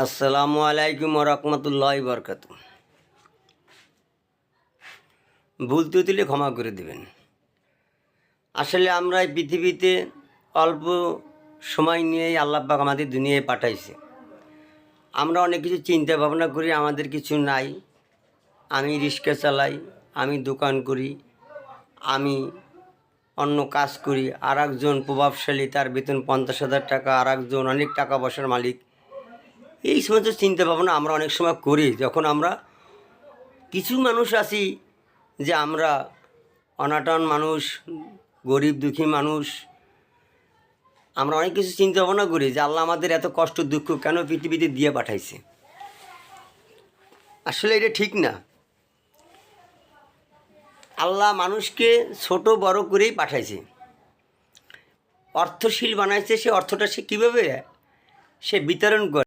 আসসালামু আলাইকুম রহমতুল্লাহ বরকাত। ভুল ত্রুটি ক্ষমা করে দেবেন। আসলে আমরা এই পৃথিবীতে অল্প সময় নিয়েই আল্লাহ পাক আমাদের দুনিয়ায় পাঠাইছে। আমরা অনেক কিছু চিন্তা ভাবনা করি, আমাদের কিছু নাই। আমি রিক্সা চালাই, আমি দোকান করি, আমি অন্য কাজ করি। আর একজন প্রভাবশালী, তার বেতন 50,000 টাকা, আর একজন অনেক টাকা পয়সার মালিক। এই সমস্ত চিন্তা ভাবনা আমরা অনেক সময় করি। যখন আমরা কিছু মানুষ আছি যে আমরা অনাটন মানুষ, গরিব দুঃখী মানুষ, আমরা অনেক কিছু চিন্তা ভাবনা করি যে আল্লাহ আমাদের এত কষ্ট দুঃখ কেন পৃথিবীতে দিয়ে পাঠাইছে। আসলে এটা ঠিক না। আল্লাহ মানুষকে ছোট বড় করেই পাঠাইছে, অর্থশীল বানাইছে। সে অর্থটা সে কীভাবে সে বিতরণ করে।